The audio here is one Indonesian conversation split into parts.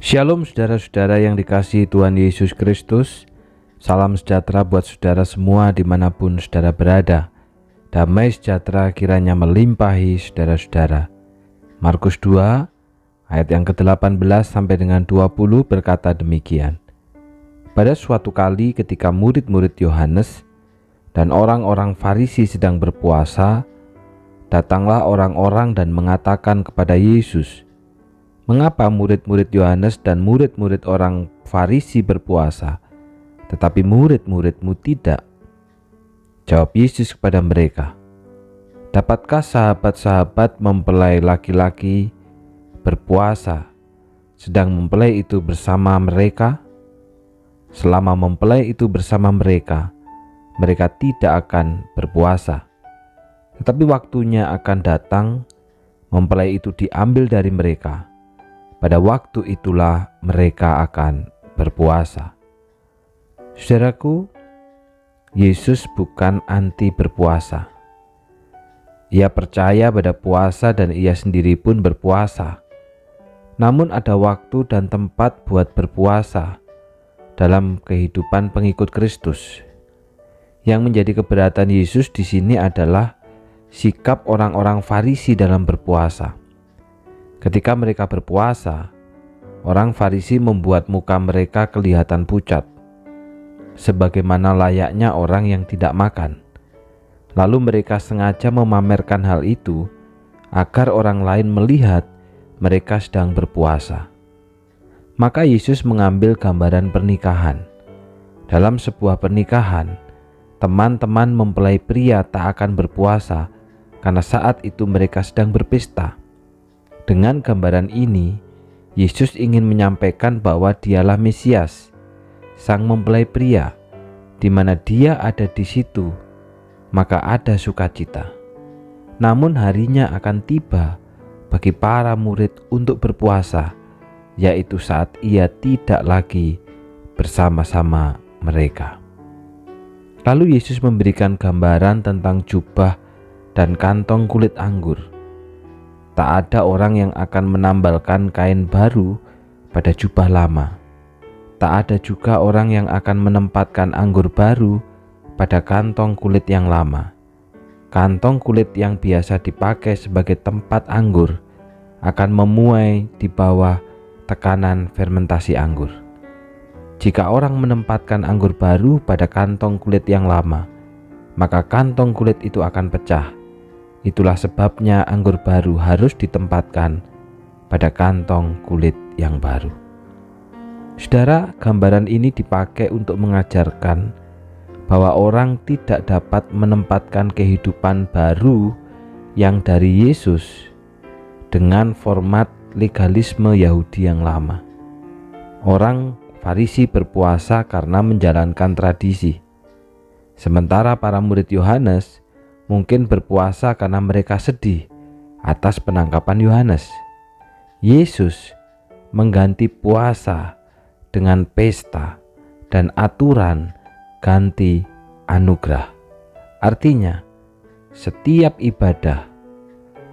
Shalom saudara-saudara yang dikasihi Tuhan Yesus Kristus. Salam sejahtera buat saudara semua dimanapun saudara berada. Damai sejahtera kiranya melimpahi saudara-saudara. Markus 2 ayat yang ke-18 sampai dengan 20 berkata demikian. Pada suatu kali ketika murid-murid Yohanes dan orang-orang Farisi sedang berpuasa, datanglah orang-orang dan mengatakan kepada Yesus, "Mengapa murid-murid Yohanes dan murid-murid orang Farisi berpuasa, tetapi murid-muridmu tidak?" Jawab Yesus kepada mereka, "Dapatkah sahabat-sahabat mempelai laki-laki berpuasa, sedang mempelai itu bersama mereka? Selama mempelai itu bersama mereka, mereka tidak akan berpuasa. Tetapi waktunya akan datang, mempelai itu diambil dari mereka. Pada waktu itulah mereka akan berpuasa." Saudaraku, Yesus bukan anti berpuasa. Ia percaya pada puasa dan ia sendiri pun berpuasa. Namun ada waktu dan tempat buat berpuasa dalam kehidupan pengikut Kristus. Yang menjadi keberatan Yesus di sini adalah sikap orang-orang Farisi dalam berpuasa. Ketika mereka berpuasa, orang Farisi membuat muka mereka kelihatan pucat, sebagaimana layaknya orang yang tidak makan. Lalu mereka sengaja memamerkan hal itu agar orang lain melihat mereka sedang berpuasa. Maka Yesus mengambil gambaran pernikahan. Dalam sebuah pernikahan, teman-teman mempelai pria tak akan berpuasa karena saat itu mereka sedang berpesta. Dengan gambaran ini, Yesus ingin menyampaikan bahwa dialah Mesias, sang mempelai pria. Di mana dia ada di situ, maka ada sukacita. Namun harinya akan tiba bagi para murid untuk berpuasa, yaitu saat ia tidak lagi bersama-sama mereka. Lalu Yesus memberikan gambaran tentang jubah dan kantong kulit anggur. Tak ada orang yang akan menambalkan kain baru pada jubah lama. Tak ada juga orang yang akan menempatkan anggur baru pada kantong kulit yang lama. Kantong kulit yang biasa dipakai sebagai tempat anggur akan memuai di bawah tekanan fermentasi anggur. Jika orang menempatkan anggur baru pada kantong kulit yang lama, maka kantong kulit itu akan pecah. Itulah sebabnya anggur baru harus ditempatkan pada kantong kulit yang baru. Saudara, gambaran ini dipakai untuk mengajarkan bahwa orang tidak dapat menempatkan kehidupan baru yang dari Yesus dengan format legalisme Yahudi yang lama. Orang Farisi berpuasa karena menjalankan tradisi, sementara para murid Yohanes mungkin berpuasa karena mereka sedih atas penangkapan Yohanes. Yesus mengganti puasa dengan pesta dan aturan ganti anugerah. Artinya, setiap ibadah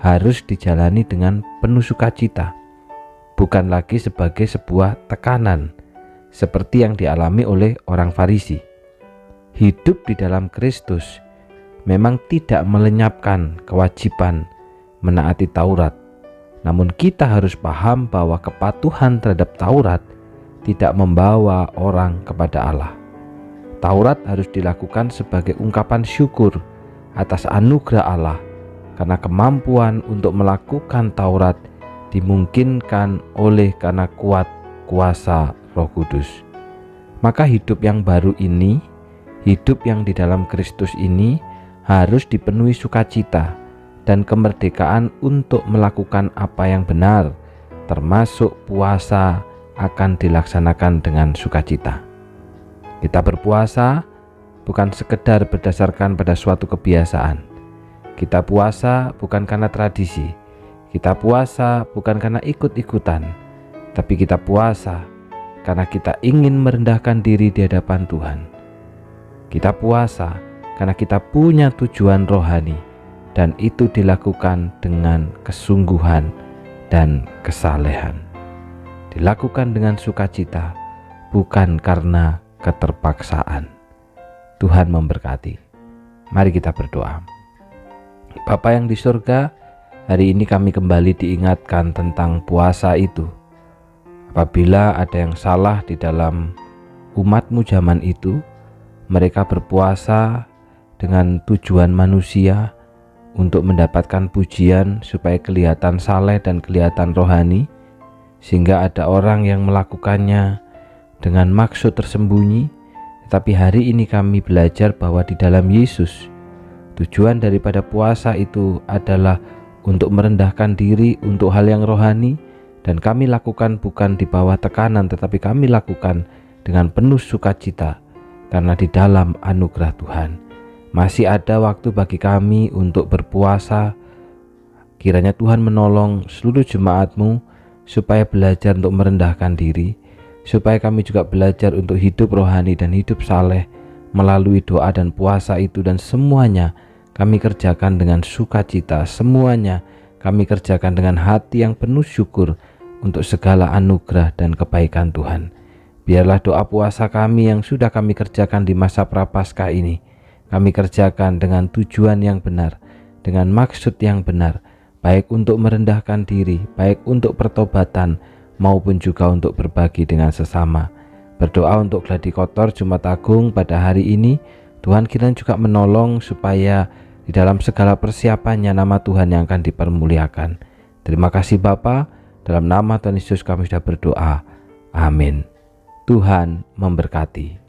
harus dijalani dengan penuh sukacita, bukan lagi sebagai sebuah tekanan seperti yang dialami oleh orang Farisi. Hidup di dalam Kristus memang tidak melenyapkan kewajiban menaati Taurat. Namun kita harus paham bahwa kepatuhan terhadap Taurat tidak membawa orang kepada Allah. Taurat harus dilakukan sebagai ungkapan syukur atas anugerah Allah, karena kemampuan untuk melakukan Taurat dimungkinkan oleh karena kuat kuasa Roh Kudus. Maka hidup yang baru ini, hidup yang di dalam Kristus ini harus dipenuhi sukacita dan kemerdekaan untuk melakukan apa yang benar, termasuk puasa akan dilaksanakan dengan sukacita. Kita berpuasa bukan sekedar berdasarkan pada suatu kebiasaan. Kita puasa bukan karena tradisi. Kita puasa bukan karena ikut-ikutan, tapi kita puasa karena kita ingin merendahkan diri di hadapan Tuhan. Kita puasa karena kita punya tujuan rohani, dan itu dilakukan dengan kesungguhan dan kesalehan. Di dilakukan dengan sukacita, bukan karena keterpaksaan. Tuhan memberkati. Mari kita berdoa. Bapa yang di surga, hari ini kami kembali diingatkan tentang puasa itu. Apabila ada yang salah di dalam umat-Mu zaman itu, mereka berpuasa dengan tujuan manusia untuk mendapatkan pujian supaya kelihatan saleh dan kelihatan rohani, sehingga ada orang yang melakukannya dengan maksud tersembunyi. Tetapi hari ini kami belajar bahwa di dalam Yesus, tujuan daripada puasa itu adalah untuk merendahkan diri untuk hal yang rohani, dan kami lakukan bukan di bawah tekanan, tetapi kami lakukan dengan penuh sukacita, karena di dalam anugerah Tuhan masih ada waktu bagi kami untuk berpuasa. Kiranya Tuhan menolong seluruh jemaat-Mu supaya belajar untuk merendahkan diri, supaya kami juga belajar untuk hidup rohani dan hidup saleh melalui doa dan puasa itu, dan semuanya kami kerjakan dengan sukacita, semuanya kami kerjakan dengan hati yang penuh syukur untuk segala anugerah dan kebaikan Tuhan. Biarlah doa puasa kami yang sudah kami kerjakan di masa Prapaskah ini, kami kerjakan dengan tujuan yang benar, dengan maksud yang benar, baik untuk merendahkan diri, baik untuk pertobatan, maupun juga untuk berbagi dengan sesama. Berdoa untuk Gladi Kotor Jumat Agung pada hari ini, Tuhan kiranya juga menolong supaya di dalam segala persiapannya nama Tuhan yang akan dipermuliakan. Terima kasih Bapa. Dalam nama Tuhan Yesus kami sudah berdoa. Amin. Tuhan memberkati.